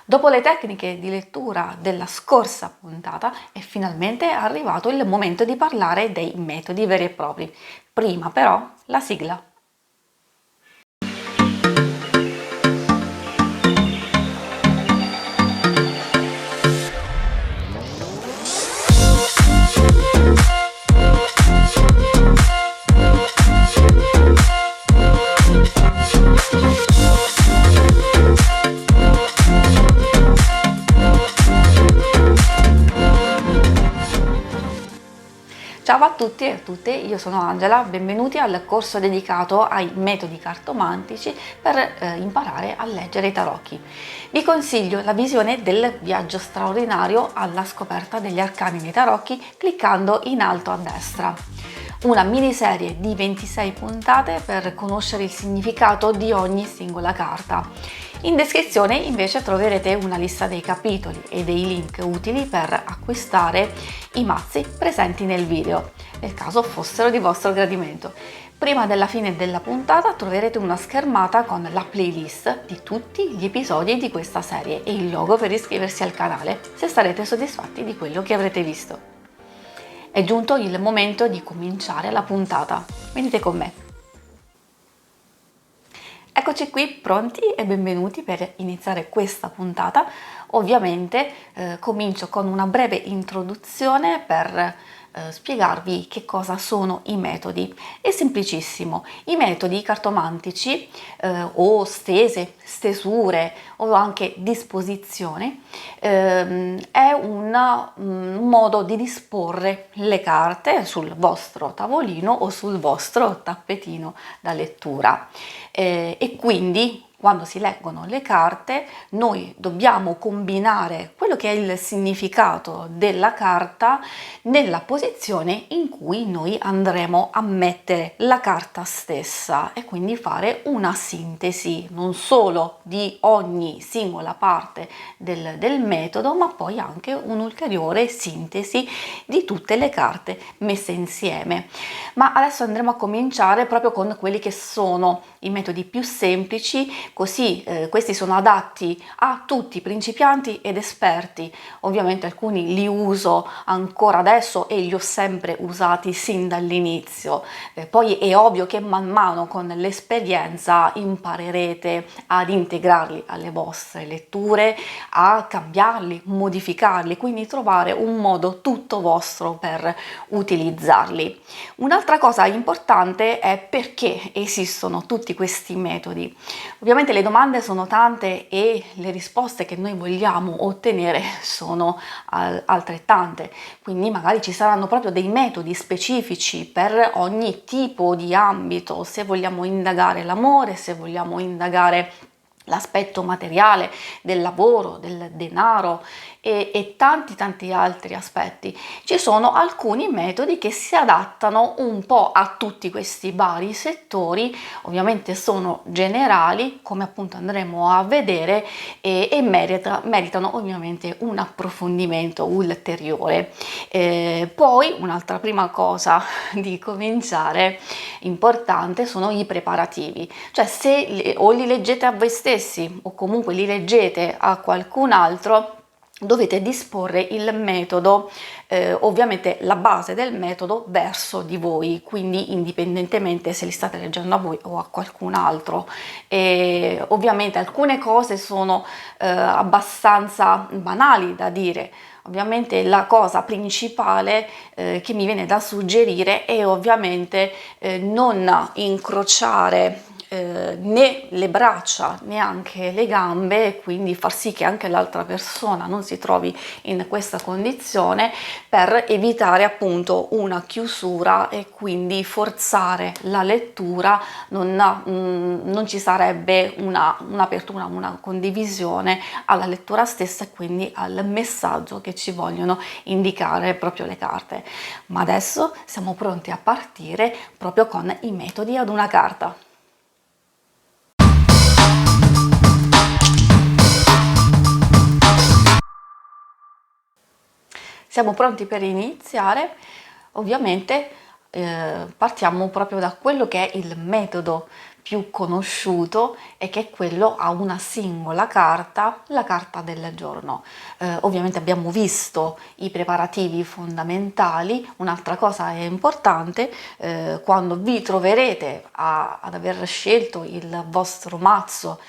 Dopo le tecniche di lettura della scorsa puntata è finalmente arrivato il momento di parlare dei metodi veri e propri. Prima però la sigla. Ciao a tutti e a tutte, io sono Angela, benvenuti al corso dedicato ai metodi cartomantici per imparare a leggere i tarocchi. Vi consiglio la visione del viaggio straordinario alla scoperta degli arcani dei tarocchi cliccando in alto a destra. Una miniserie di 26 puntate per conoscere il significato di ogni singola carta. In descrizione invece troverete una lista dei capitoli e dei link utili per acquistare i mazzi presenti nel video, nel caso fossero di vostro gradimento. Prima della fine della puntata troverete una schermata con la playlist di tutti gli episodi di questa serie e il logo per iscriversi al canale se sarete soddisfatti di quello che avrete visto. È giunto il momento di cominciare la puntata. Venite con me. Eccoci qui pronti e benvenuti per iniziare questa puntata. Ovviamente comincio con una breve introduzione per spiegarvi che cosa sono i metodi. È semplicissimo. I metodi cartomantici o stese, stesure o anche disposizione è un modo di disporre le carte sul vostro tavolino o sul vostro tappetino da lettura. E quindi quando si leggono le carte noi dobbiamo combinare quello che è il significato della carta nella posizione in cui noi andremo a mettere la carta stessa e quindi fare una sintesi non solo di ogni singola parte del metodo, ma poi anche un'ulteriore sintesi di tutte le carte messe insieme. Ma adesso andremo a cominciare proprio con quelli che sono i metodi più semplici, così questi sono adatti a tutti, principianti ed esperti. Ovviamente alcuni li uso ancora adesso e li ho sempre usati sin dall'inizio. Poi è ovvio che man mano con l'esperienza imparerete ad integrarli alle vostre letture, a cambiarli, modificarli, quindi trovare un modo tutto vostro per utilizzarli. Un'altra cosa importante è perché esistono tutti questi metodi. Ovviamente le domande sono tante e le risposte che noi vogliamo ottenere sono altrettante, quindi magari ci saranno proprio dei metodi specifici per ogni tipo di ambito, se vogliamo indagare l'amore, se vogliamo indagare l'aspetto materiale del lavoro, del denaro e tanti altri aspetti. Ci sono alcuni metodi che si adattano un po' a tutti questi vari settori, ovviamente sono generali come appunto andremo a vedere e meritano ovviamente un approfondimento ulteriore. Poi un'altra prima cosa di cominciare importante sono i preparativi, cioè se o li leggete a voi stessi o comunque li leggete a qualcun altro, dovete disporre il metodo, ovviamente la base del metodo verso di voi, quindi indipendentemente se li state leggendo a voi o a qualcun altro. Ovviamente alcune cose sono abbastanza banali da dire. Ovviamente la cosa principale che mi viene da suggerire è ovviamente non incrociare né le braccia neanche le gambe e quindi far sì che anche l'altra persona non si trovi in questa condizione per evitare appunto una chiusura e quindi forzare la lettura, non ci sarebbe un'apertura, una condivisione alla lettura stessa e quindi al messaggio che ci vogliono indicare proprio le carte. Ma adesso siamo pronti a partire proprio con i metodi ad una carta. Siamo pronti per iniziare. Ovviamente partiamo proprio da quello che è il metodo più conosciuto e che è quello a una singola carta, la carta del giorno. Ovviamente abbiamo visto i preparativi fondamentali. Un'altra cosa è importante, quando vi troverete ad aver scelto il vostro mazzo,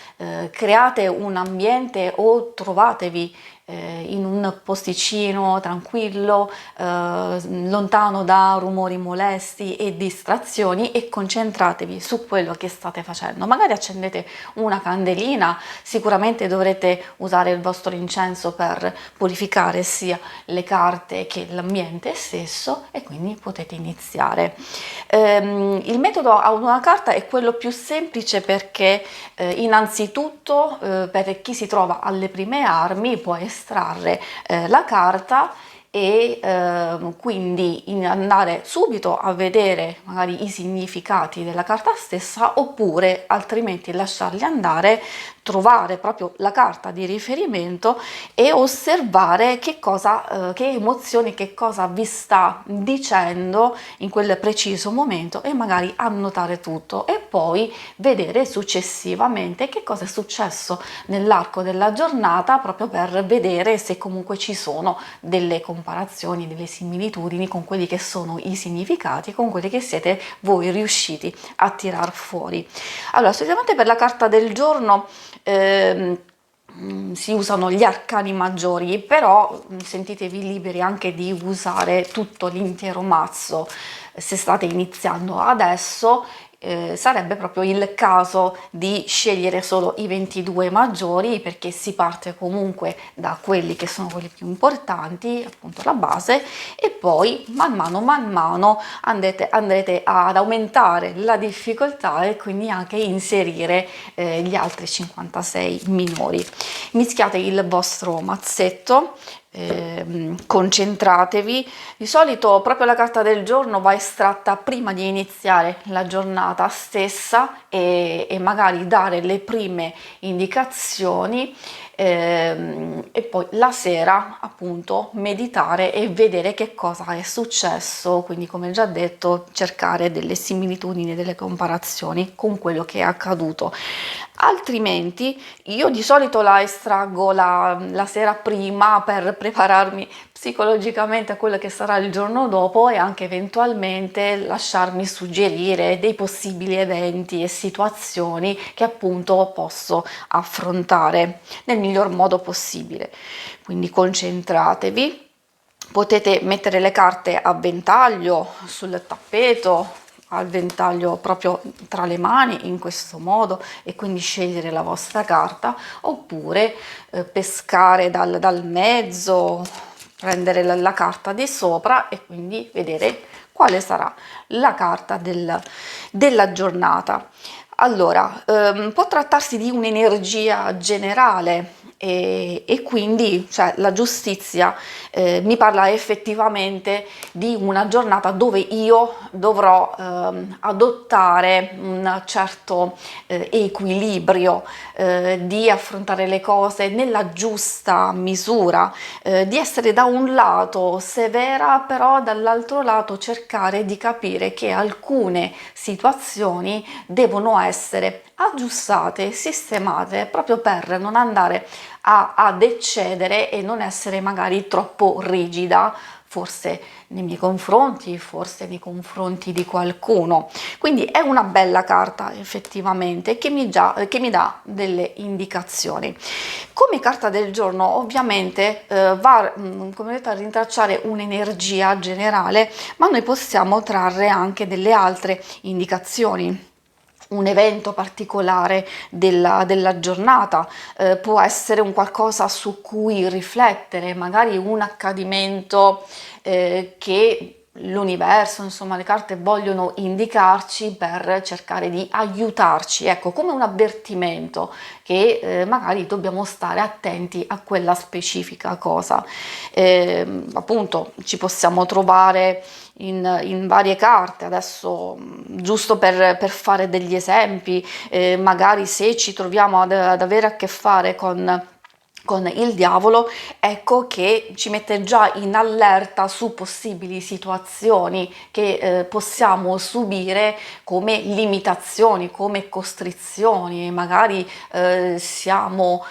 create un ambiente o trovatevi in un posticino tranquillo, lontano da rumori molesti e distrazioni, e concentratevi su quello che state facendo. Magari accendete una candelina, sicuramente dovrete usare il vostro incenso per purificare sia le carte che l'ambiente stesso, e quindi potete iniziare. Il metodo a una carta è quello più semplice perché innanzitutto per chi si trova alle prime armi può estrarre la carta e quindi andare subito a vedere magari i significati della carta stessa, oppure altrimenti lasciarli andare, trovare proprio la carta di riferimento e osservare che emozioni, che cosa vi sta dicendo in quel preciso momento, e magari annotare tutto, e poi vedere successivamente che cosa è successo nell'arco della giornata, proprio per vedere se comunque ci sono delle comparazioni, delle similitudini con quelli che sono i significati, con quelli che siete voi riusciti a tirar fuori. Allora, solitamente per la carta del giorno si usano gli arcani maggiori, però sentitevi liberi anche di usare tutto l'intero mazzo. Se state iniziando adesso, sarebbe proprio il caso di scegliere solo i 22 maggiori, perché si parte comunque da quelli che sono quelli più importanti, appunto la base, e poi man mano andrete ad aumentare la difficoltà e quindi anche inserire gli altri 56 minori. Mischiate il vostro mazzetto, concentratevi. Di solito proprio la carta del giorno va estratta prima di iniziare la giornata stessa, e magari dare le prime indicazioni, e poi la sera appunto meditare e vedere che cosa è successo, quindi come già detto cercare delle similitudini, delle comparazioni con quello che è accaduto. Altrimenti io di solito la estraggo la sera prima per prepararmi psicologicamente a quello che sarà il giorno dopo, e anche eventualmente lasciarmi suggerire dei possibili eventi e situazioni che appunto posso affrontare nel miglior modo possibile. Quindi concentratevi, potete mettere le carte a ventaglio sul tappeto, al ventaglio proprio tra le mani in questo modo, e quindi scegliere la vostra carta, oppure pescare dal mezzo, prendere la carta di sopra e quindi vedere quale sarà la carta della giornata. Allora, può trattarsi di un'energia generale, e quindi la giustizia mi parla effettivamente di una giornata dove io dovrò adottare un certo equilibrio, di affrontare le cose nella giusta misura, di essere da un lato severa, però dall'altro lato cercare di capire che alcune situazioni devono essere aggiustate, sistemate, proprio per non andare ad eccedere e non essere magari troppo rigida, forse nei miei confronti, forse nei confronti di qualcuno. Quindi è una bella carta effettivamente, che mi dà delle indicazioni. Come carta del giorno ovviamente va, come detto, a rintracciare un'energia generale, ma noi possiamo trarre anche delle altre indicazioni. Un evento particolare della giornata, può essere un qualcosa su cui riflettere, magari un accadimento che l'universo, insomma le carte vogliono indicarci per cercare di aiutarci, ecco, come un avvertimento che magari dobbiamo stare attenti a quella specifica cosa. Appunto ci possiamo trovare in varie carte. Adesso, giusto per fare degli esempi, magari se ci troviamo ad avere a che fare con con il diavolo, ecco che ci mette già in allerta su possibili situazioni che possiamo subire come limitazioni, come costrizioni, magari siamo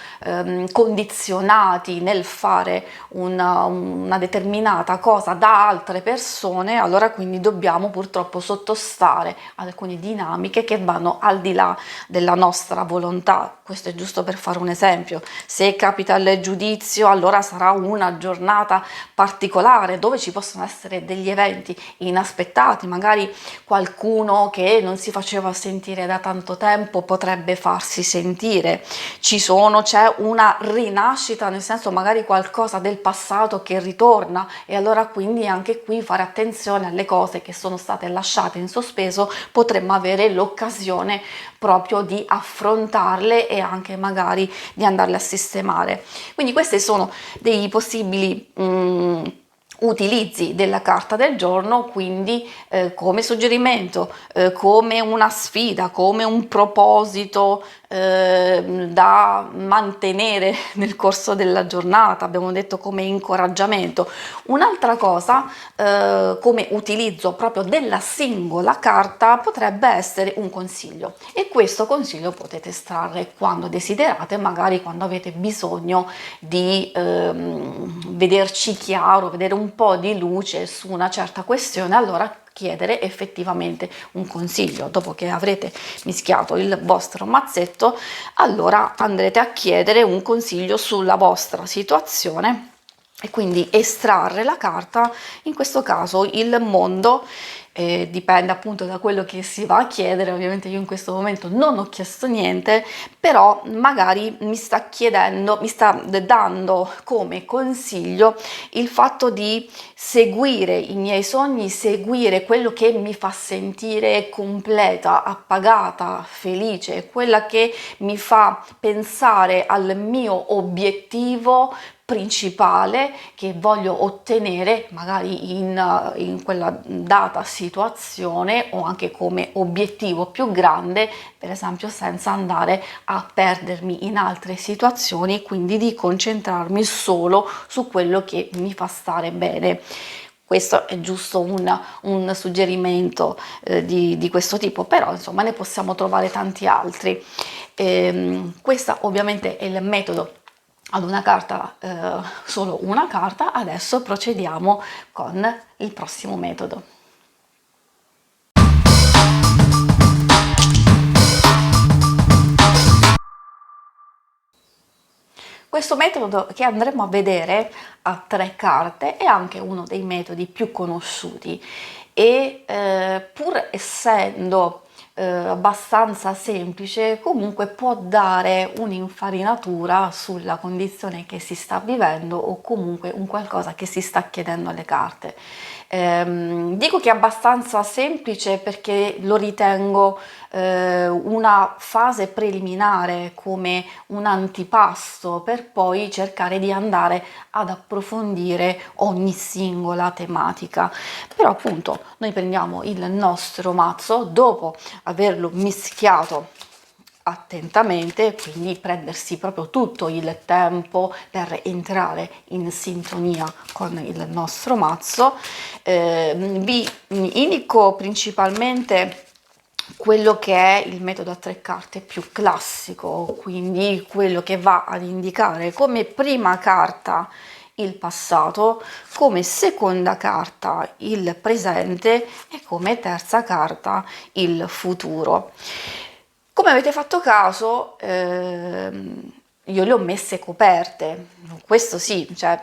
condizionati nel fare una determinata cosa da altre persone, allora quindi dobbiamo purtroppo sottostare ad alcune dinamiche che vanno al di là della nostra volontà. Questo è giusto per fare un esempio. Se capita il giudizio, allora sarà una giornata particolare dove ci possono essere degli eventi inaspettati, magari qualcuno che non si faceva sentire da tanto tempo potrebbe farsi sentire. C'è una rinascita, nel senso magari qualcosa del passato che ritorna, e allora quindi anche qui fare attenzione alle cose che sono state lasciate in sospeso, potremmo avere l'occasione proprio di affrontarle e anche magari di andarle a sistemare. Quindi questi sono dei possibili utilizzi della carta del giorno, quindi come suggerimento, come una sfida, come un proposito da mantenere nel corso della giornata, abbiamo detto come incoraggiamento. Un'altra cosa come utilizzo proprio della singola carta potrebbe essere un consiglio, e questo consiglio potete estrarre quando desiderate, magari quando avete bisogno di vederci chiaro, vedere un po' di luce su una certa questione, allora chiedere effettivamente un consiglio. Dopo che avrete mischiato il vostro mazzetto, allora andrete a chiedere un consiglio sulla vostra situazione e quindi estrarre la carta, in questo caso il mondo. Dipende appunto da quello che si va a chiedere. Ovviamente io in questo momento non ho chiesto niente, però magari mi sta dando come consiglio il fatto di seguire i miei sogni, seguire quello che mi fa sentire completa, appagata, felice, quella che mi fa pensare al mio obiettivo principale che voglio ottenere magari in quella data situazione, o anche come obiettivo più grande, per esempio, senza andare a perdermi in altre situazioni, quindi di concentrarmi solo su quello che mi fa stare bene. Questo è giusto un suggerimento di questo tipo, però insomma ne possiamo trovare tanti altri. Questo ovviamente è il metodo ad una carta, solo una carta. Adesso procediamo con il prossimo metodo. Questo metodo che andremo a vedere a 3 carte è anche uno dei metodi più conosciuti e pur essendo abbastanza semplice, comunque può dare un'infarinatura sulla condizione che si sta vivendo, o comunque un qualcosa che si sta chiedendo alle carte. Dico che è abbastanza semplice perché lo ritengo una fase preliminare, come un antipasto, per poi cercare di andare ad approfondire ogni singola tematica. Però appunto noi prendiamo il nostro mazzo dopo averlo mischiato attentamente, quindi prendersi proprio tutto il tempo per entrare in sintonia con il nostro mazzo. Vi indico principalmente quello che è il metodo a 3 carte più classico, quindi quello che va ad indicare come prima carta il passato, come seconda carta il presente e come terza carta il futuro. Come avete fatto caso, io le ho messe coperte, questo sì, cioè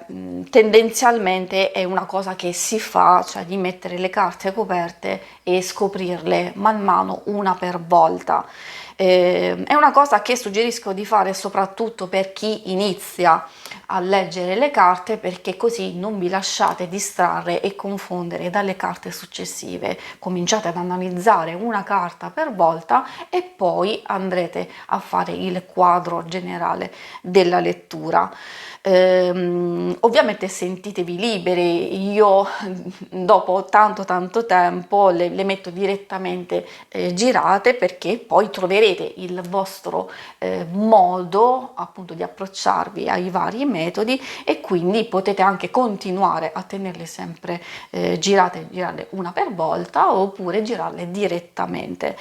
tendenzialmente è una cosa che si fa, cioè di mettere le carte coperte e scoprirle man mano una per volta. È una cosa che suggerisco di fare soprattutto per chi inizia a leggere le carte, perché così non vi lasciate distrarre e confondere dalle carte successive. Cominciate ad analizzare una carta per volta e poi andrete a fare il quadro generale della lettura. Ovviamente sentitevi liberi, io dopo tanto tempo le metto direttamente girate, perché poi troverete avete il vostro modo appunto di approcciarvi ai vari metodi, e quindi potete anche continuare a tenerle sempre girarle una per volta, oppure girarle direttamente.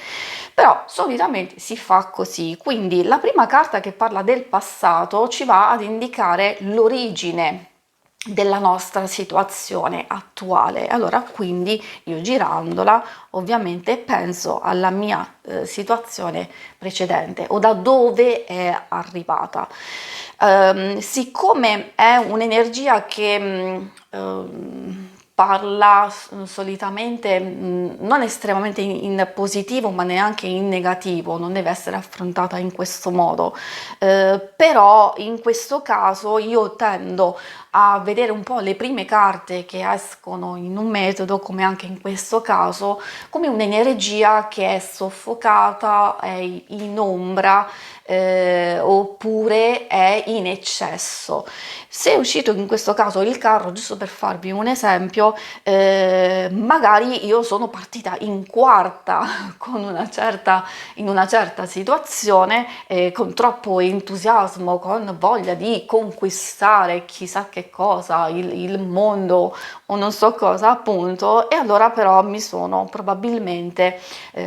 Però solitamente si fa così. Quindi la prima carta, che parla del passato, ci va ad indicare l'origine della nostra situazione attuale. Allora, quindi io girandola ovviamente penso alla mia situazione precedente, o da dove è arrivata. Siccome è un'energia che parla solitamente non estremamente in positivo, ma neanche in negativo, non deve essere affrontata in questo modo, però in questo caso io tendo a vedere un po' le prime carte che escono in un metodo, come anche in questo caso, come un'energia che è soffocata, è in ombra, oppure è in eccesso. Se è uscito in questo caso il carro, giusto per farvi un esempio, magari io sono partita in quarta in una certa situazione, con troppo entusiasmo, con voglia di conquistare chissà che cosa, il mondo o non so cosa appunto, e allora però mi sono probabilmente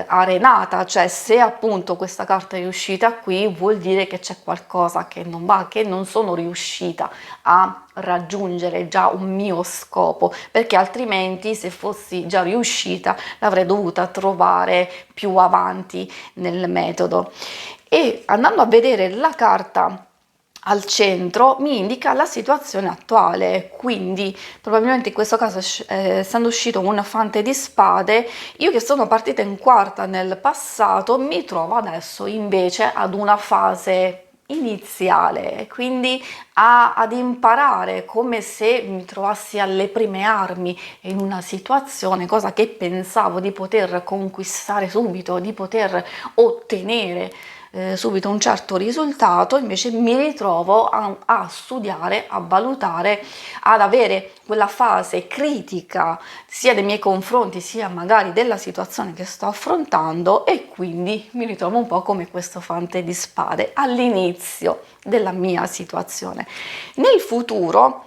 arenata. Cioè, se appunto questa carta è uscita qui, vuol dire che c'è qualcosa che non va, che non sono riuscita a raggiungere già un mio scopo, perché altrimenti, se fossi già riuscita, l'avrei dovuta trovare più avanti nel metodo. E andando a vedere la carta al centro, mi indica la situazione attuale. Quindi probabilmente in questo caso, essendo uscito un fante di spade, io che sono partita in quarta nel passato mi trovo adesso invece ad una fase iniziale, quindi ad imparare, come se mi trovassi alle prime armi in una situazione, cosa che pensavo di poter conquistare subito, di poter ottenere subito un certo risultato. Invece mi ritrovo a studiare, a valutare, ad avere quella fase critica sia dei miei confronti, sia magari della situazione che sto affrontando, e quindi mi ritrovo un po' come questo fante di spade all'inizio della mia situazione. Nel futuro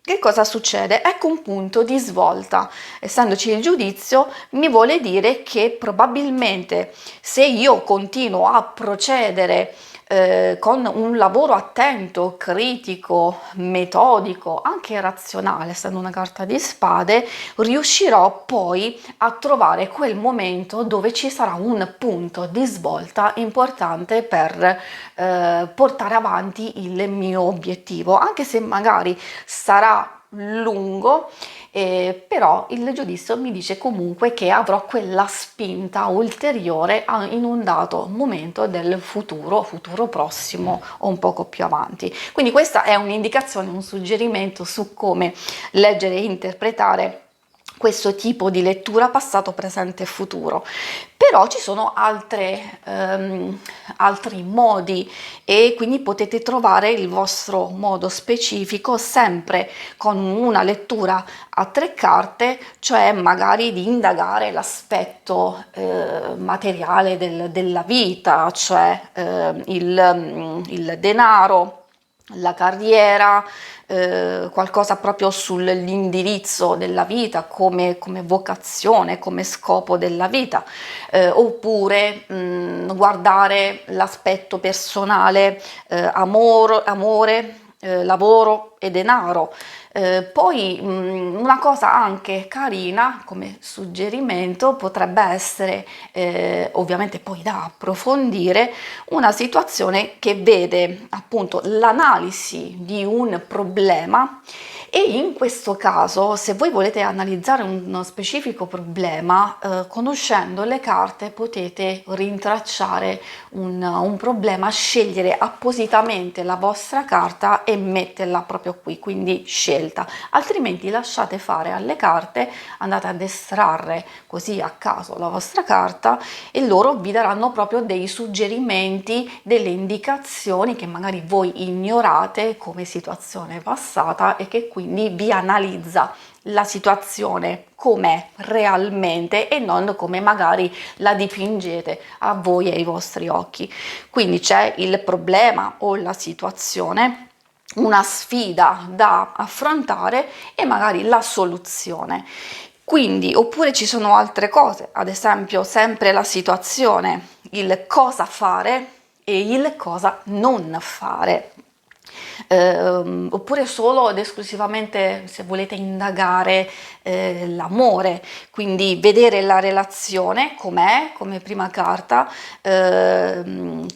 che cosa succede? Ecco un punto di svolta. Essendoci il giudizio, mi vuole dire che probabilmente, se io continuo a procedere con un lavoro attento, critico, metodico, anche razionale, essendo una carta di spade, riuscirò poi a trovare quel momento dove ci sarà un punto di svolta importante per portare avanti il mio obiettivo, anche se magari sarà lungo, però il giudizio mi dice comunque che avrò quella spinta ulteriore in un dato momento del futuro prossimo o un poco più avanti. Quindi questa è un'indicazione, un suggerimento su come leggere e interpretare questo tipo di lettura passato, presente e futuro. Però ci sono altri modi, e quindi potete trovare il vostro modo specifico sempre con una lettura a 3 carte, cioè magari di indagare l'aspetto materiale della vita, cioè il denaro, la carriera, qualcosa proprio sull'indirizzo della vita, come vocazione, come scopo della vita, oppure guardare l'aspetto personale, amore, lavoro e denaro. Poi una cosa anche carina come suggerimento potrebbe essere, ovviamente poi da approfondire, una situazione che vede appunto l'analisi di un problema. E in questo caso, se voi volete analizzare uno specifico problema, conoscendo le carte potete rintracciare un problema, scegliere appositamente la vostra carta e metterla proprio qui, quindi scelta. Altrimenti lasciate fare alle carte, andate ad estrarre così a caso la vostra carta, e loro vi daranno proprio dei suggerimenti, delle indicazioni che magari voi ignorate come situazione passata, e che quindi quindi vi analizza la situazione com'è realmente e non come magari la dipingete a voi e ai vostri occhi. Quindi c'è il problema o la situazione, una sfida da affrontare e magari la soluzione. Quindi, oppure ci sono altre cose, ad esempio sempre la situazione, il cosa fare e il cosa non fare. Oppure solo ed esclusivamente se volete indagare l'amore, quindi vedere la relazione com'è, come prima carta,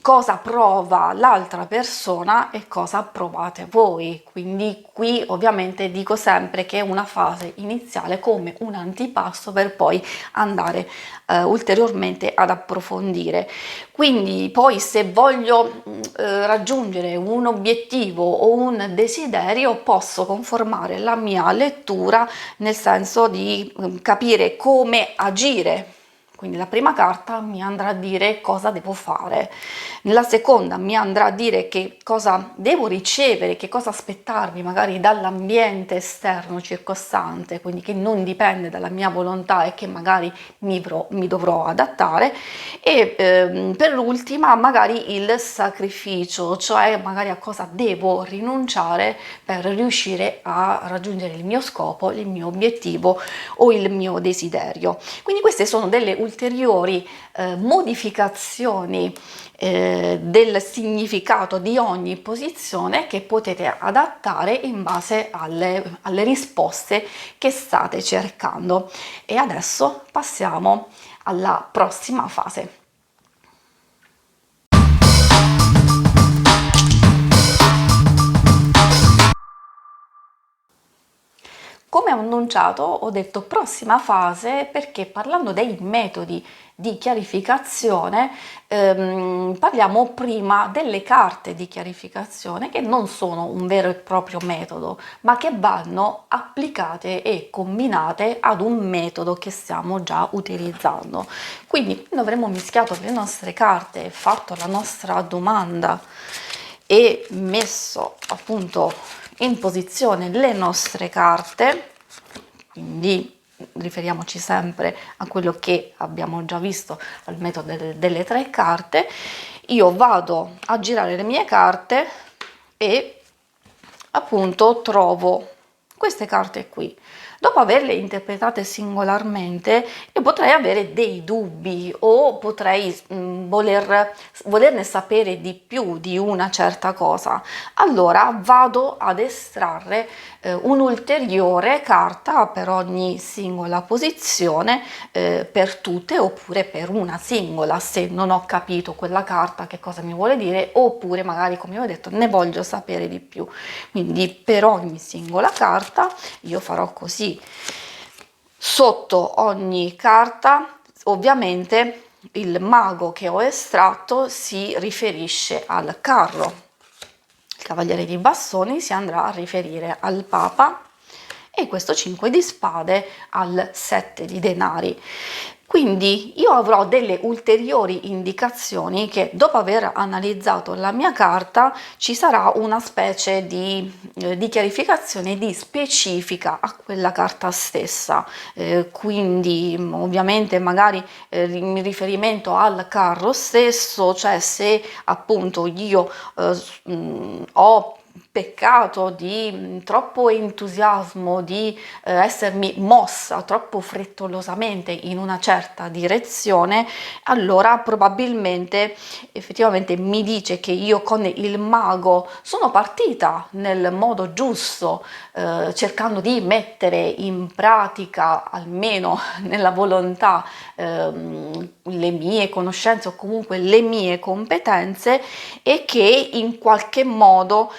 cosa prova l'altra persona e cosa provate voi. Quindi qui ovviamente dico sempre che è una fase iniziale come un antipasto per poi andare ulteriormente ad approfondire. Quindi poi se voglio raggiungere un obiettivo o un desiderio posso conformare la mia lettura nel senso di capire come agire. Quindi la prima carta mi andrà a dire cosa devo fare, la seconda mi andrà a dire che cosa devo ricevere, che cosa aspettarmi magari dall'ambiente esterno circostante, quindi che non dipende dalla mia volontà e che magari mi dovrò adattare, e per l'ultima magari il sacrificio, cioè magari a cosa devo rinunciare per riuscire a raggiungere il mio scopo, il mio obiettivo o il mio desiderio. Quindi queste sono delle ulteriori modificazioni del significato di ogni posizione che potete adattare in base alle risposte che state cercando. E adesso passiamo alla prossima fase. Come ho annunciato, ho detto prossima fase perché parlando dei metodi di chiarificazione parliamo prima delle carte di chiarificazione che non sono un vero e proprio metodo, ma che vanno applicate e combinate ad un metodo che stiamo già utilizzando. Quindi quando avremo mischiato le nostre carte, fatto la nostra domanda e messo appunto in posizione le nostre carte, quindi riferiamoci sempre a quello che abbiamo già visto al metodo delle tre carte, io vado a girare le mie carte e appunto trovo queste carte qui. Dopo averle interpretate singolarmente, io potrei avere dei dubbi o potrei volerne sapere di più di una certa cosa. Allora vado ad estrarre un'ulteriore carta per ogni singola posizione, per tutte oppure per una singola, se non ho capito quella carta che cosa mi vuole dire, oppure magari, come ho detto, ne voglio sapere di più. Quindi per ogni singola carta io farò così. Sotto ogni carta ovviamente il mago che ho estratto si riferisce al carro, il cavaliere di bastoni si andrà a riferire al papa e questo 5 di spade al 7 di denari. Quindi io avrò delle ulteriori indicazioni che dopo aver analizzato la mia carta ci sarà una specie di chiarificazione, di specifica a quella carta stessa, quindi ovviamente magari in riferimento al carro stesso, cioè se appunto io ho peccato di troppo entusiasmo, di essermi mossa troppo frettolosamente in una certa direzione, allora probabilmente effettivamente mi dice che io con il mago sono partita nel modo giusto, cercando di mettere in pratica, almeno nella volontà, le mie conoscenze o comunque le mie competenze, e che in qualche modo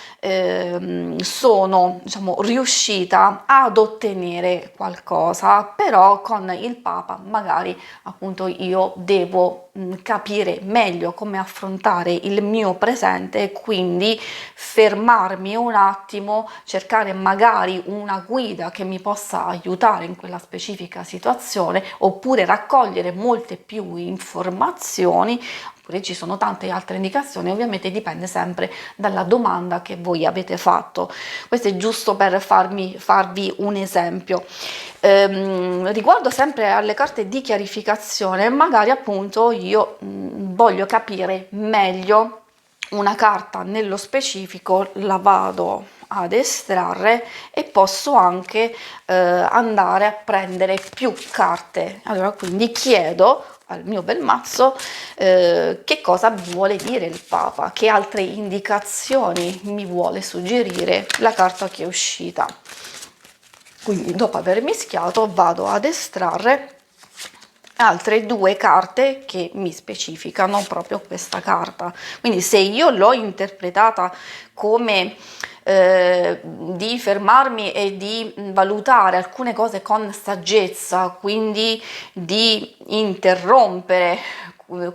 sono, diciamo, riuscita ad ottenere qualcosa, però con il Papa magari appunto io devo capire meglio come affrontare il mio presente e quindi fermarmi un attimo, cercare magari una guida che mi possa aiutare in quella specifica situazione, oppure raccogliere molte più informazioni oppure ci sono tante altre indicazioni, ovviamente dipende sempre dalla domanda che voi avete fatto. Questo è giusto per farvi un esempio. Riguardo sempre alle carte di chiarificazione, magari appunto io voglio capire meglio una carta nello specifico, la vado ad estrarre e posso anche andare a prendere più carte. Allora quindi chiedo al mio bel mazzo che cosa vuole dire il Papa, che altre indicazioni mi vuole suggerire la carta che è uscita. Quindi dopo aver mischiato vado ad estrarre altre due carte che mi specificano proprio questa carta. Quindi se io l'ho interpretata come di fermarmi e di valutare alcune cose con saggezza, quindi di interrompere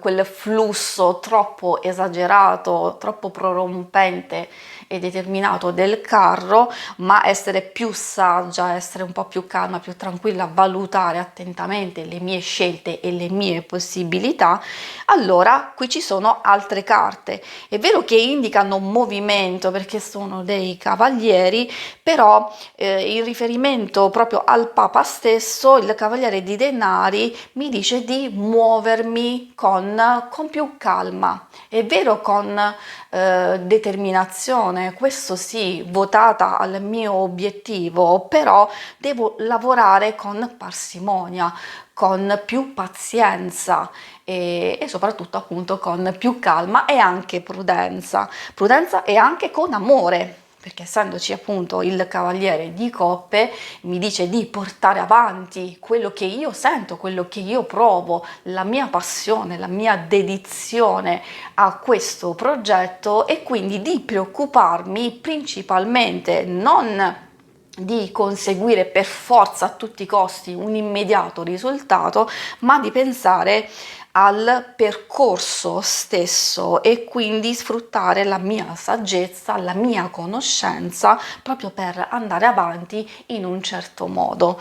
quel flusso troppo esagerato, troppo prorompente e determinato del carro, ma essere più saggia, essere un po' più calma, più tranquilla, valutare attentamente le mie scelte e le mie possibilità, allora qui ci sono altre carte. È vero che indicano movimento perché sono dei cavalieri, però in riferimento proprio al Papa stesso, il Cavaliere di Denari mi dice di muovermi con più calma, è vero, con determinazione, questo sì, votata al mio obiettivo, però devo lavorare con parsimonia, con più pazienza e soprattutto appunto con più calma e anche prudenza e anche con amore, perché essendoci appunto il Cavaliere di Coppe mi dice di portare avanti quello che io sento, quello che io provo, la mia passione, la mia dedizione a questo progetto, e quindi di preoccuparmi principalmente non di conseguire per forza a tutti i costi un immediato risultato, ma di pensare al percorso stesso e quindi sfruttare la mia saggezza, la mia conoscenza proprio per andare avanti in un certo modo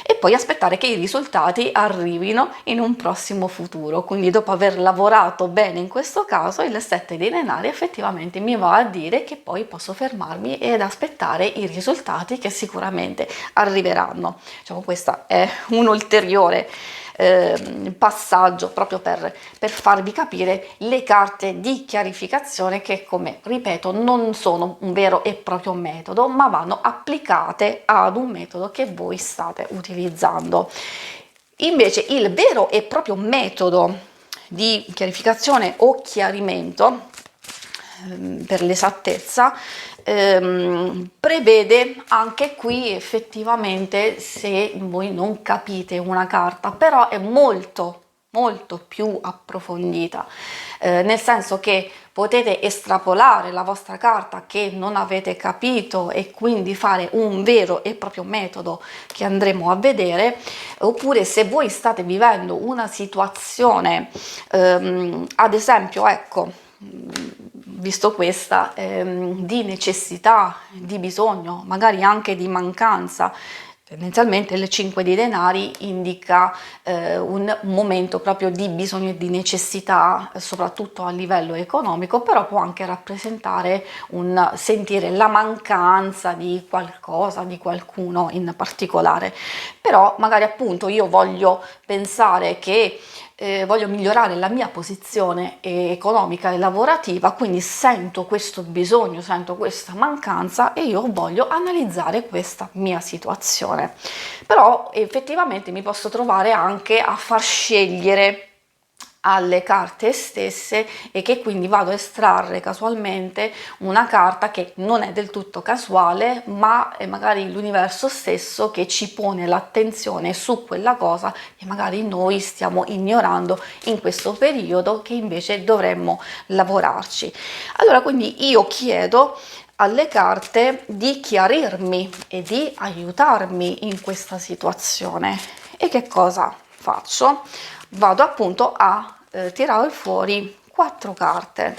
e poi aspettare che i risultati arrivino in un prossimo futuro. Quindi dopo aver lavorato bene in questo caso, il 7 di denari effettivamente mi va a dire che poi posso fermarmi ed aspettare i risultati che sicuramente arriveranno. Diciamo, questo è un ulteriore passaggio proprio per farvi capire le carte di chiarificazione che, come ripeto, non sono un vero e proprio metodo, ma vanno applicate ad un metodo che voi state utilizzando. Invece il vero e proprio metodo di chiarificazione o chiarimento, per l'esattezza, prevede anche qui effettivamente, se voi non capite una carta, però è molto più approfondita, nel senso che potete estrapolare la vostra carta che non avete capito e quindi fare un vero e proprio metodo che andremo a vedere, oppure se voi state vivendo una situazione, ad esempio, ecco, visto questa, di necessità, di bisogno, magari anche di mancanza. Tendenzialmente il 5 di denari indica un momento proprio di bisogno e di necessità, soprattutto a livello economico, però può anche rappresentare un sentire la mancanza di qualcosa, di qualcuno in particolare. Però magari appunto io voglio pensare che voglio migliorare la mia posizione economica e lavorativa, quindi sento questo bisogno, sento questa mancanza e io voglio analizzare questa mia situazione. Però effettivamente mi posso trovare anche a far scegliere alle carte stesse e che quindi vado a estrarre casualmente una carta che non è del tutto casuale, ma è magari l'universo stesso che ci pone l'attenzione su quella cosa che magari noi stiamo ignorando in questo periodo, che invece dovremmo lavorarci. Allora quindi io chiedo alle carte di chiarirmi e di aiutarmi in questa situazione. E che cosa faccio? Vado appunto a tirare fuori 4 carte.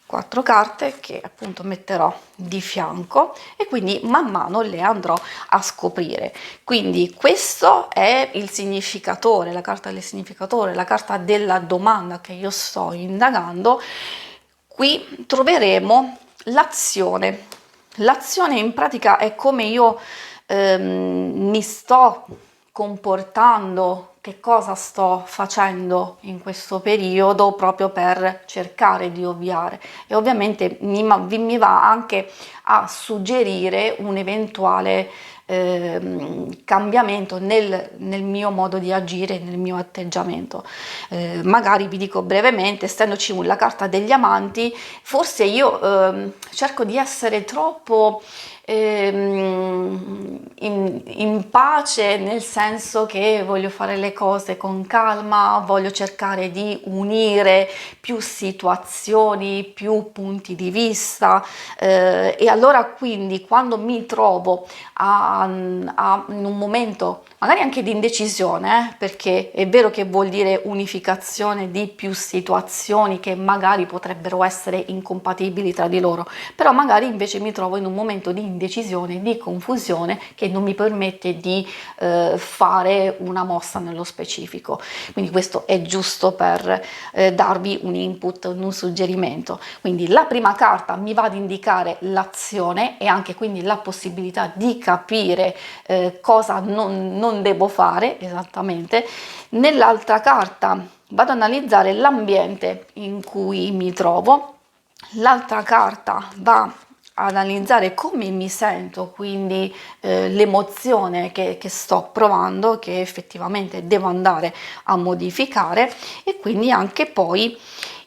4 carte che appunto metterò di fianco e quindi man mano le andrò a scoprire. Quindi questo è il significatore, la carta del significatore, la carta della domanda che io sto indagando. Qui troveremo l'azione. L'azione in pratica è come io mi sto comportando, che cosa sto facendo in questo periodo proprio per cercare di ovviare, e ovviamente mi va anche a suggerire un eventuale cambiamento nel mio modo di agire, nel mio atteggiamento. Magari vi dico brevemente, essendoci la carta degli amanti, forse io cerco di essere troppo in pace, nel senso che voglio fare le cose con calma, voglio cercare di unire più situazioni, più punti di vista, e allora quindi quando mi trovo in un momento magari anche di indecisione, perché è vero che vuol dire unificazione di più situazioni che magari potrebbero essere incompatibili tra di loro, però magari invece mi trovo in un momento di indecisione, di confusione, che non mi permette di fare una mossa nello specifico. Quindi questo è giusto per darvi un input, un suggerimento. Quindi la prima carta mi va ad indicare l'azione e anche quindi la possibilità di capire cosa non devo fare esattamente. Nell'altra carta vado ad analizzare l'ambiente in cui mi trovo. L'altra carta va ad analizzare come mi sento, quindi l'emozione che sto provando, che effettivamente devo andare a modificare, e quindi anche poi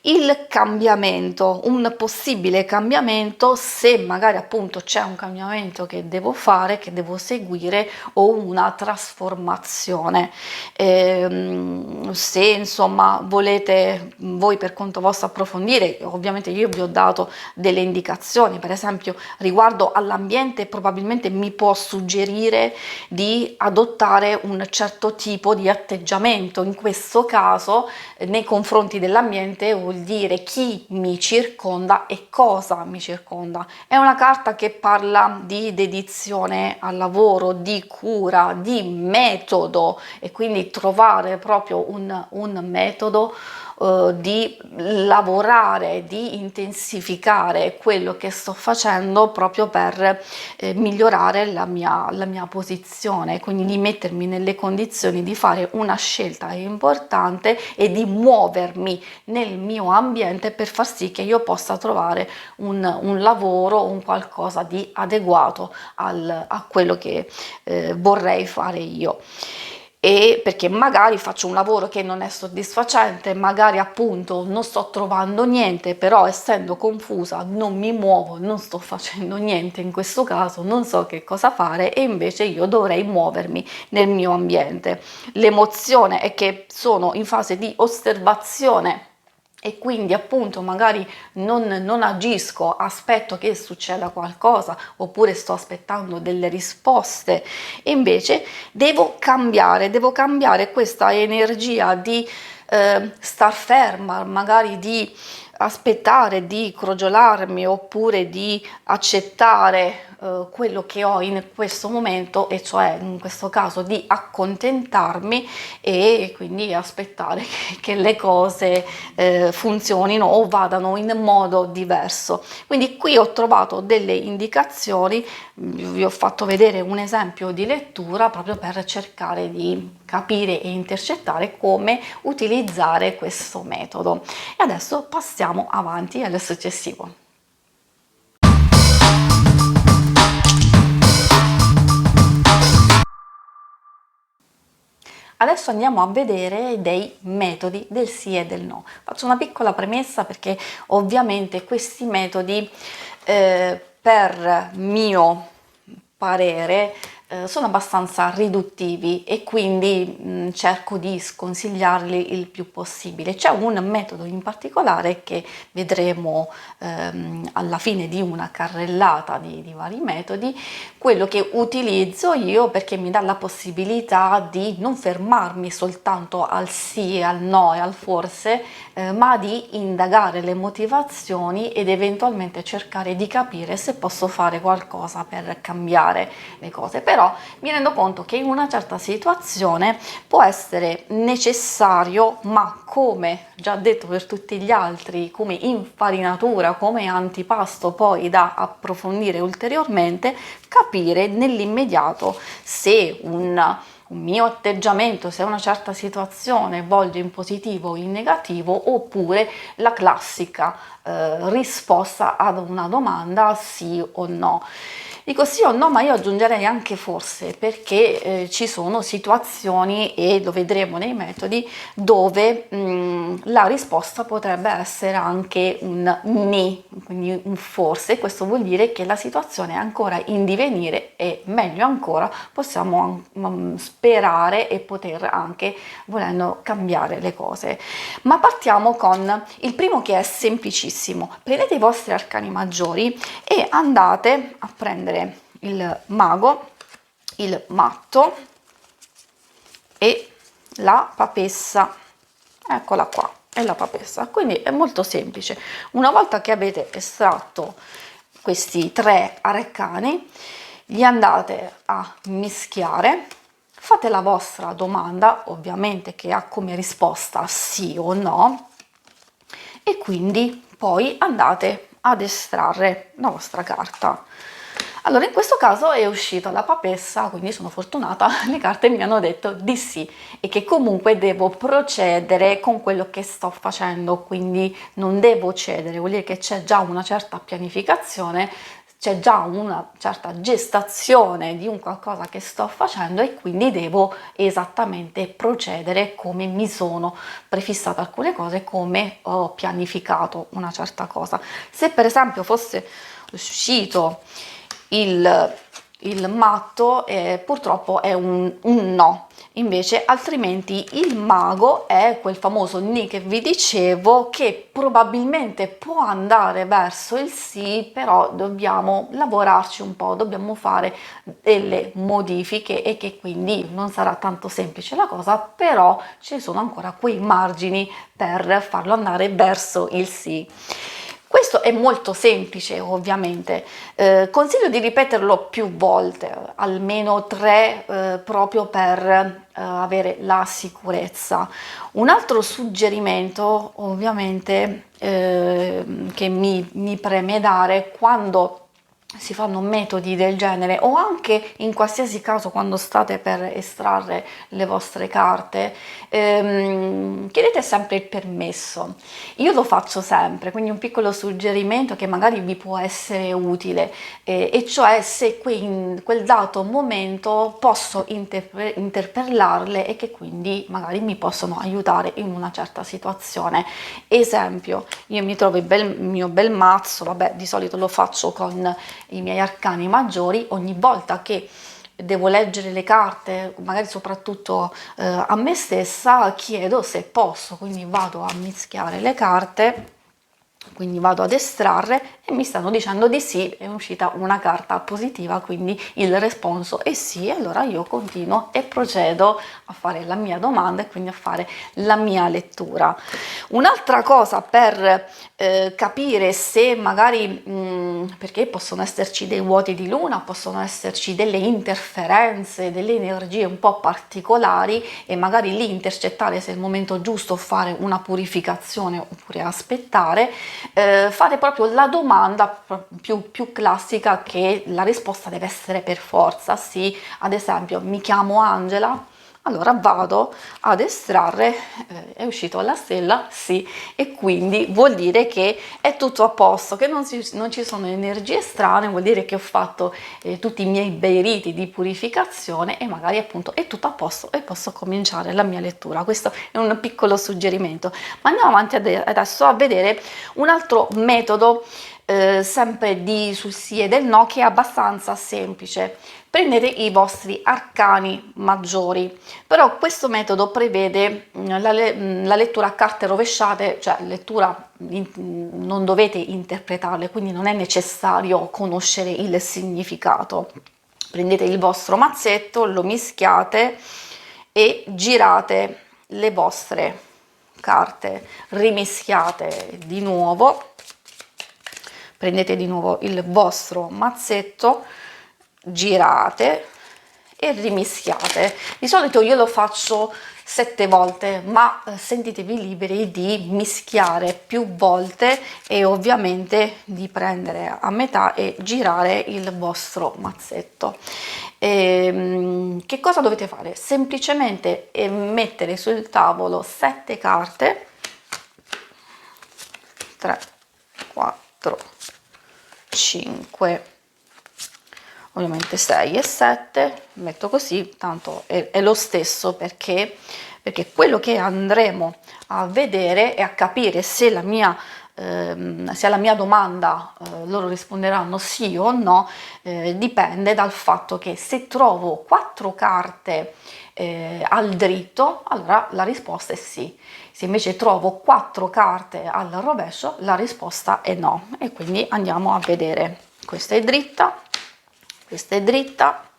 il cambiamento, un possibile cambiamento, se magari appunto c'è un cambiamento che devo fare, che devo seguire, o una trasformazione. Se insomma volete voi per conto vostro approfondire, ovviamente io vi ho dato delle indicazioni, per esempio riguardo all'ambiente probabilmente mi può suggerire di adottare un certo tipo di atteggiamento. In questo caso nei confronti dell'ambiente vuol dire chi mi circonda e cosa mi circonda. È una carta che parla di dedizione al lavoro, di cura, di metodo, e quindi trovare proprio un metodo di lavorare, di intensificare quello che sto facendo proprio per migliorare la mia posizione, quindi di mettermi nelle condizioni di fare una scelta importante e di muovermi nel mio ambiente per far sì che io possa trovare un lavoro, un qualcosa di adeguato a quello che vorrei fare io. E perché magari faccio un lavoro che non è soddisfacente, magari appunto non sto trovando niente, però essendo confusa non mi muovo, non sto facendo niente in questo caso, non so che cosa fare, e invece io dovrei muovermi nel mio ambiente. L'emozione è che sono in fase di osservazione e quindi appunto magari non agisco, aspetto che succeda qualcosa, oppure sto aspettando delle risposte, e invece devo cambiare questa energia di star ferma, magari di aspettare, di crogiolarmi, oppure di accettare quello che ho in questo momento, e cioè in questo caso di accontentarmi e quindi aspettare che le cose funzionino o vadano in modo diverso. Quindi qui ho trovato delle indicazioni, vi ho fatto vedere un esempio di lettura proprio per cercare di capire e intercettare come utilizzare questo metodo. E adesso passiamo avanti al successivo. Adesso andiamo a vedere dei metodi del sì e del no. Faccio una piccola premessa perché ovviamente questi metodi per mio parere sono abbastanza riduttivi e quindi cerco di sconsigliarli il più possibile. C'è un metodo in particolare che vedremo alla fine di una carrellata di vari metodi, quello che utilizzo io perché mi dà la possibilità di non fermarmi soltanto al sì, al no e al forse, ma di indagare le motivazioni ed eventualmente cercare di capire se posso fare qualcosa per cambiare le cose. Però mi rendo conto che in una certa situazione può essere necessario, ma come già detto per tutti gli altri, come infarinatura, come antipasto poi da approfondire ulteriormente, capire nell'immediato se un mio atteggiamento, se una certa situazione volge in positivo o in negativo, oppure la classica risposta ad una domanda sì o no. Dico sì o no, ma io aggiungerei anche forse, perché ci sono situazioni, e lo vedremo nei metodi, dove la risposta potrebbe essere anche un ni, quindi un forse. Questo vuol dire che la situazione è ancora in divenire e meglio ancora possiamo sperare e poter anche, volendo, cambiare le cose. Ma partiamo con il primo, che è semplicissimo. Prendete i vostri arcani maggiori e andate a prendere il mago, il matto e la papessa. Eccola qua, è la papessa. Quindi è molto semplice. Una volta che avete estratto questi tre arcani, li andate a mischiare, fate la vostra domanda, ovviamente che ha come risposta sì o no, e quindi poi andate ad estrarre la vostra carta. Allora, in questo caso è uscita la papessa, quindi sono fortunata, le carte mi hanno detto di sì e che comunque devo procedere con quello che sto facendo, quindi non devo cedere, vuol dire che c'è già una certa pianificazione, c'è già una certa gestazione di un qualcosa che sto facendo e quindi devo esattamente procedere come mi sono prefissata alcune cose, come ho pianificato una certa cosa. Se per esempio fosse uscito il matto, purtroppo è un no. Invece altrimenti il mago è quel famoso ni che vi dicevo, che probabilmente può andare verso il sì, però dobbiamo lavorarci un po', dobbiamo fare delle modifiche e che quindi non sarà tanto semplice la cosa, però ci sono ancora quei margini per farlo andare verso il sì. Questo è molto semplice, ovviamente. Consiglio di ripeterlo più volte, almeno 3, proprio per avere la sicurezza. Un altro suggerimento, ovviamente, che mi preme dare quando si fanno metodi del genere, o anche in qualsiasi caso quando state per estrarre le vostre carte, chiedete sempre il permesso. Io lo faccio sempre, quindi un piccolo suggerimento che magari vi può essere utile, e cioè se in quel dato momento posso interpellarle e che quindi magari mi possono aiutare in una certa situazione. Esempio, io mi trovo il mio bel mazzo, vabbè, di solito lo faccio con i miei arcani maggiori. Ogni volta che devo leggere le carte, magari soprattutto a me stessa, chiedo se posso, quindi vado a mischiare le carte, quindi vado ad estrarre e mi stanno dicendo di sì, è uscita una carta positiva, quindi il responso è sì, allora io continuo e procedo a fare la mia domanda e quindi a fare la mia lettura. Un'altra cosa per capire se magari, perché possono esserci dei vuoti di luna, possono esserci delle interferenze, delle energie un po' particolari, e magari lì intercettare se è il momento giusto, fare una purificazione oppure aspettare, fare proprio la domanda più classica, che la risposta deve essere per forza sì. Ad esempio, mi chiamo Angela, allora vado ad estrarre, è uscito la stella sì, e quindi vuol dire che è tutto a posto, che non ci sono energie strane, vuol dire che ho fatto tutti i miei bei riti di purificazione e magari appunto è tutto a posto e posso cominciare la mia lettura. Questo è un piccolo suggerimento, ma andiamo avanti adesso a vedere un altro metodo sempre sul sì e del no, che è abbastanza semplice. Prendete i vostri arcani maggiori, però questo metodo prevede la lettura a carte rovesciate, cioè non dovete interpretarle, quindi non è necessario conoscere il significato. Prendete il vostro mazzetto, lo mischiate e girate le vostre carte, rimischiate di nuovo, prendete di nuovo il vostro mazzetto, girate e rimischiate. Di solito io lo faccio 7 volte, ma sentitevi liberi di mischiare più volte e ovviamente di prendere a metà e girare il vostro mazzetto. Che cosa dovete fare? Semplicemente mettere sul tavolo 7 carte, 3, 4, 5, ovviamente 6 e 7, metto così, tanto è lo stesso, perché quello che andremo a vedere e a capire se alla mia domanda loro risponderanno sì o no, dipende dal fatto che se trovo 4 carte al dritto, allora la risposta è sì. Se invece trovo 4 carte al rovescio, la risposta è no. E quindi andiamo a vedere. Questa è dritta, questa è dritta,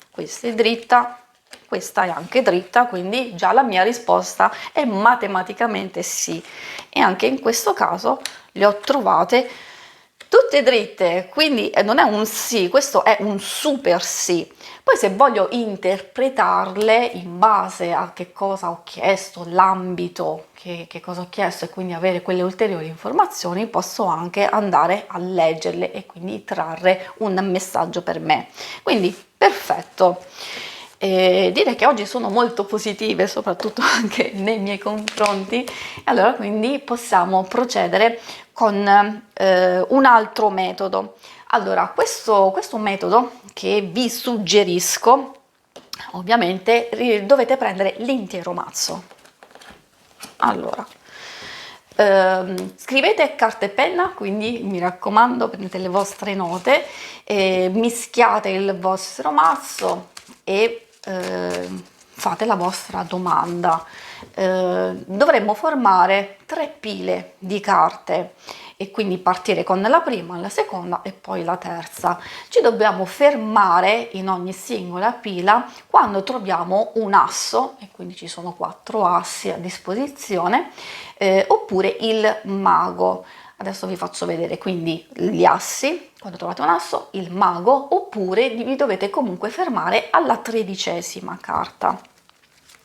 questa è dritta, questa è anche dritta, quindi già la mia risposta è matematicamente sì. E anche in questo caso le ho trovate tutte dritte, quindi non è un sì, questo è un super sì. Poi se voglio interpretarle in base a che cosa ho chiesto, l'ambito che cosa ho chiesto, e quindi avere quelle ulteriori informazioni, posso anche andare a leggerle e quindi trarre un messaggio per me. Quindi perfetto. Direi che oggi sono molto positive, soprattutto anche nei miei confronti. Allora quindi possiamo procedere con un altro metodo. Allora, questo metodo che vi suggerisco, ovviamente dovete prendere l'intero mazzo. Allora, scrivete carta e penna, quindi mi raccomando, prendete le vostre note, mischiate il vostro mazzo e fate la vostra domanda. Dovremmo formare 3 pile di carte e quindi partire con la prima, la seconda e poi la terza. Ci dobbiamo fermare in ogni singola pila quando troviamo un asso, e quindi ci sono 4 assi a disposizione, oppure il mago. Adesso vi faccio vedere quindi gli assi, quando trovate un asso, il mago, oppure vi dovete comunque fermare alla 13ª carta.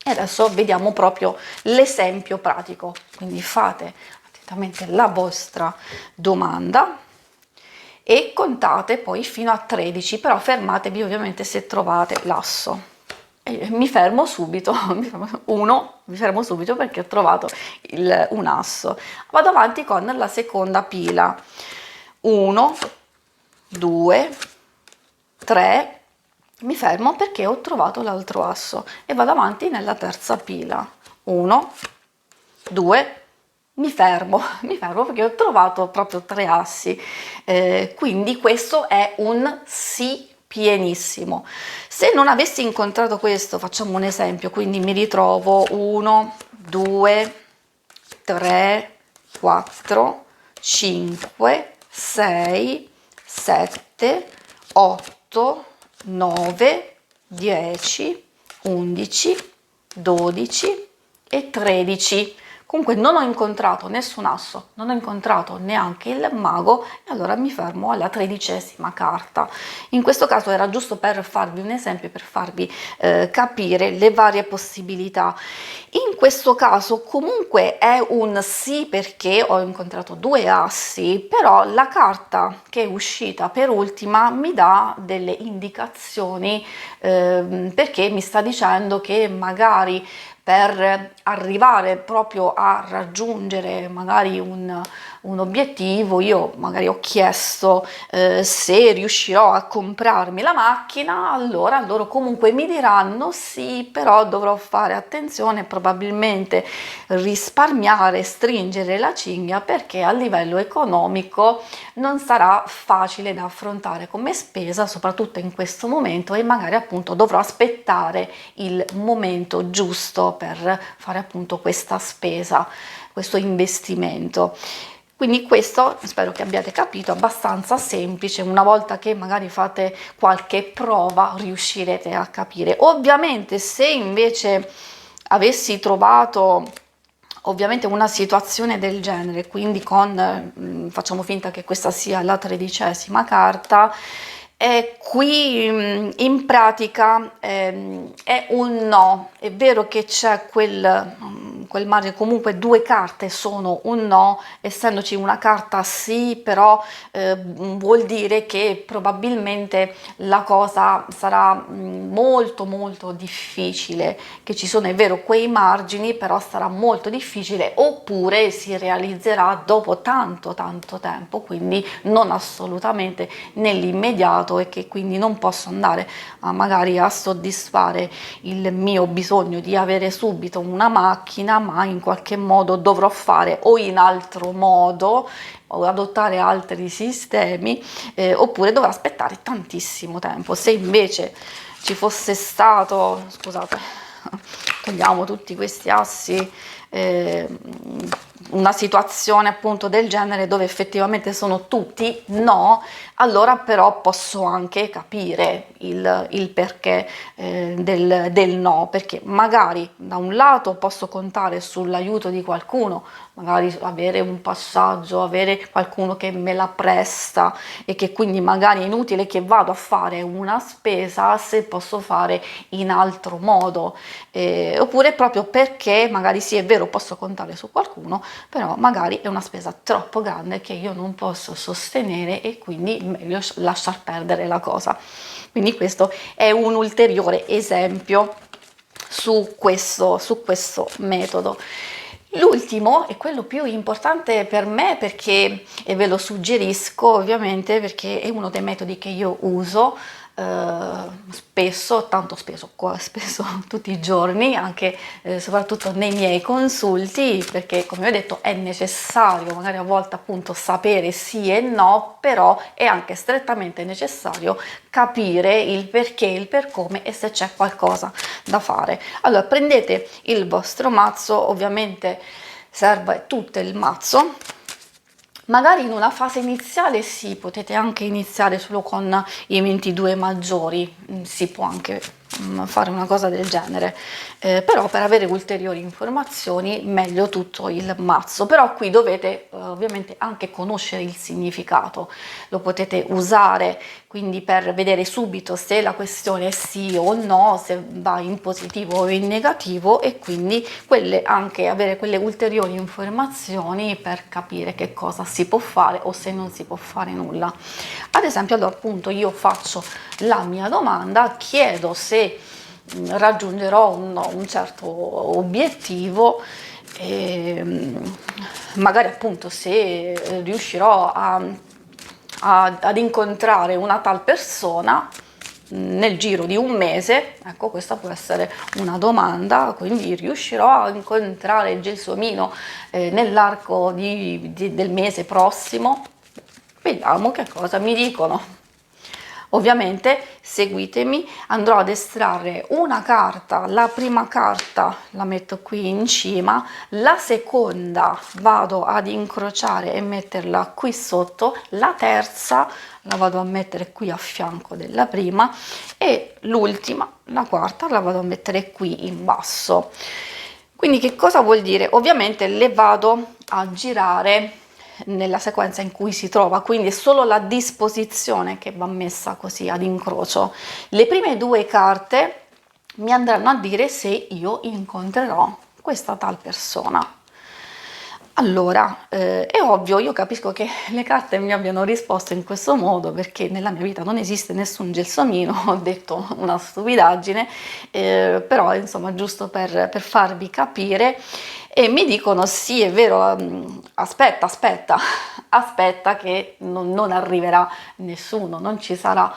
E adesso vediamo proprio l'esempio pratico, quindi fate attentamente la vostra domanda e contate poi fino a 13, però fermatevi ovviamente se trovate l'asso. Mi fermo subito, mi fermo subito perché ho trovato un asso. Vado avanti con la seconda pila. 1, 2, 3, mi fermo perché ho trovato l'altro asso e vado avanti nella terza pila. 1, 2, mi fermo perché ho trovato proprio 3 assi. Quindi questo è un sì pienissimo. Se non avessi incontrato questo, facciamo un esempio, quindi mi ritrovo 1, 2, 3, 4, 5, 6, 7, 8, 9, 10, 11, 12 e 13. Comunque non ho incontrato nessun asso, non ho incontrato neanche il mago, e allora mi fermo alla 13ª carta. In questo caso era giusto per farvi un esempio, per farvi capire le varie possibilità. In questo caso comunque è un sì perché ho incontrato 2 assi, però la carta che è uscita per ultima mi dà delle indicazioni, perché mi sta dicendo che magari per arrivare proprio a raggiungere magari un obiettivo, io magari ho chiesto se riuscirò a comprarmi la macchina, allora loro comunque mi diranno sì, però dovrò fare attenzione, probabilmente risparmiare, stringere la cinghia, perché a livello economico non sarà facile da affrontare come spesa, soprattutto in questo momento, e magari appunto dovrò aspettare il momento giusto per fare appunto questa spesa, questo investimento. Quindi questo, spero che abbiate capito, è abbastanza semplice. Una volta che magari fate qualche prova riuscirete a capire. Ovviamente se invece avessi trovato ovviamente una situazione del genere, quindi facciamo finta che questa sia la 13ª carta, qui in pratica è un no. È vero che c'è quel margine, comunque 2 carte sono un no, essendoci una carta sì, però vuol dire che probabilmente la cosa sarà molto molto difficile, che ci sono, è vero, quei margini, però sarà molto difficile, oppure si realizzerà dopo tanto tempo, quindi non assolutamente nell'immediato, e che quindi non posso andare magari a soddisfare il mio bisogno di avere subito una macchina, ma in qualche modo dovrò fare o in altro modo o adottare altri sistemi, oppure dovrò aspettare tantissimo tempo. Se invece ci fosse stato, scusate, togliamo tutti questi assi, una situazione appunto del genere dove effettivamente sono tutti no, allora però posso anche capire il perché del no, perché magari da un lato posso contare sull'aiuto di qualcuno, magari avere un passaggio, avere qualcuno che me la presta, e che quindi magari è inutile che vado a fare una spesa se posso fare in altro modo, oppure proprio perché magari sì, è vero, posso contare su qualcuno, però magari è una spesa troppo grande che io non posso sostenere, e quindi meglio lasciar perdere la cosa. Quindi questo è un ulteriore esempio su questo metodo. L'ultimo è quello più importante per me, perché, e ve lo suggerisco ovviamente, perché è uno dei metodi che io uso spesso, tanto spesso tutti i giorni, anche soprattutto nei miei consulti, perché come ho detto è necessario magari a volte appunto sapere sì e no, però è anche strettamente necessario capire il perché, il per come, e se c'è qualcosa da fare. Allora prendete il vostro mazzo, ovviamente serve tutto il mazzo. Magari in una fase iniziale sì, potete anche iniziare solo con i 22 maggiori, si può anche fare una cosa del genere, però per avere ulteriori informazioni meglio tutto il mazzo. Però qui dovete ovviamente anche conoscere il significato, lo potete usare quindi per vedere subito se la questione è sì o no, se va in positivo o in negativo, e quindi anche avere quelle ulteriori informazioni per capire che cosa si può fare o se non si può fare nulla. Ad esempio, allora appunto io faccio la mia domanda, chiedo se raggiungerò un certo obiettivo, magari appunto se riuscirò ad incontrare una tal persona nel giro di un mese. Ecco, questa può essere una domanda, quindi riuscirò a incontrare il gelsomino nell'arco del mese prossimo? Vediamo che cosa mi dicono. Ovviamente seguitemi, andrò ad estrarre una carta, la prima carta la metto qui in cima, la seconda vado ad incrociare e metterla qui sotto, la terza la vado a mettere qui a fianco della prima, e l'ultima, la quarta, la vado a mettere qui in basso. Quindi che cosa vuol dire? Ovviamente le vado a girare nella sequenza in cui si trova, quindi è solo la disposizione che va messa così ad incrocio. Le prime 2 carte mi andranno a dire se io incontrerò questa tal persona. Allora, è ovvio, io capisco che le carte mi abbiano risposto in questo modo, perché nella mia vita non esiste nessun gelsomino, ho detto una stupidaggine, però insomma giusto per farvi capire. e mi dicono sì, è vero, aspetta, aspetta che non arriverà nessuno, non ci sarà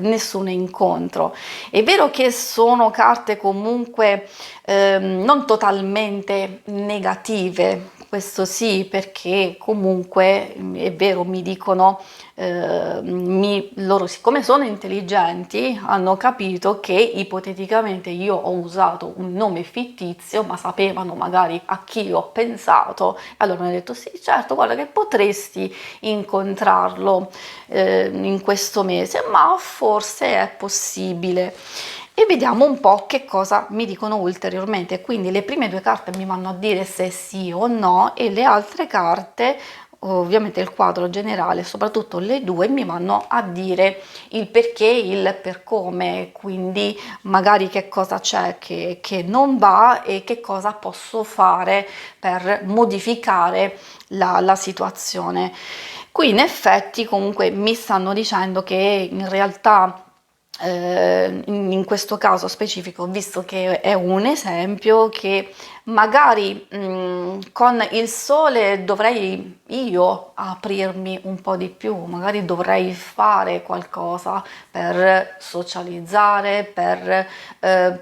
nessun incontro. È vero che sono carte comunque non totalmente negative, questo sì, perché comunque è vero, mi dicono, loro siccome sono intelligenti hanno capito che ipoteticamente io ho usato un nome fittizio, ma sapevano magari a chi ho pensato, allora mi hanno detto sì, certo, guarda che potresti incontrarlo in questo mese, ma forse è possibile. E vediamo un po' che cosa mi dicono ulteriormente. Quindi le prime due carte mi vanno a dire se sì o no, e le altre carte, ovviamente il quadro generale, soprattutto le due, mi vanno a dire il perché, il per come, quindi magari che cosa c'è che non va e che cosa posso fare per modificare la situazione. Qui in effetti comunque mi stanno dicendo che in realtà in questo caso specifico, visto che è un esempio, che magari con il sole dovrei io aprirmi un po' di più, magari dovrei fare qualcosa per socializzare, per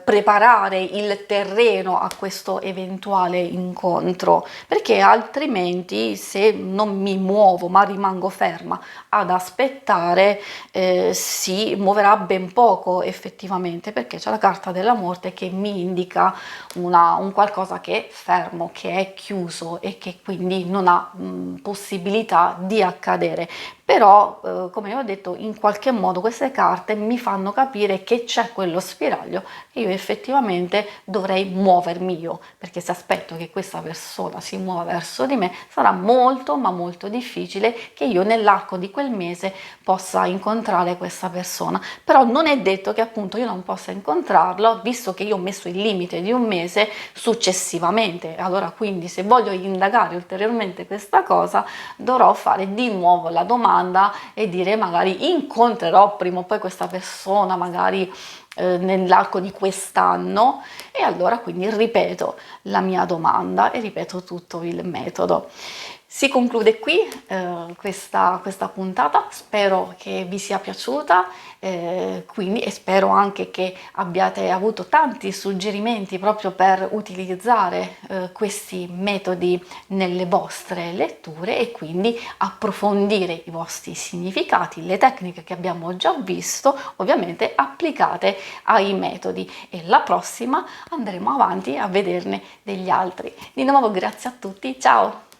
preparare il terreno a questo eventuale incontro, perché altrimenti se non mi muovo ma rimango ferma ad aspettare, si muoverà ben poco effettivamente, perché c'è la carta della morte che mi indica un qualcosa che è fermo, che è chiuso e che quindi non ha possibilità di accadere. Però come ho detto, in qualche modo queste carte mi fanno capire che c'è quello spiraglio che io effettivamente dovrei muovermi io, perché se aspetto che questa persona si muova verso di me sarà molto ma molto difficile che io nell'arco di quel mese possa incontrare questa persona. Però non è detto che appunto io non possa incontrarlo, visto che io ho messo il limite di un mese successivamente. Allora quindi se voglio indagare ulteriormente questa cosa dovrò fare di nuovo la domanda e dire magari incontrerò prima o poi questa persona, magari nell'arco di quest'anno, e allora quindi ripeto la mia domanda e ripeto tutto il metodo. Si conclude qui questa puntata, spero che vi sia piaciuta, quindi, e spero anche che abbiate avuto tanti suggerimenti proprio per utilizzare questi metodi nelle vostre letture e quindi approfondire i vostri significati, le tecniche che abbiamo già visto, ovviamente applicate ai metodi, e la prossima andremo avanti a vederne degli altri. Di nuovo grazie a tutti, ciao!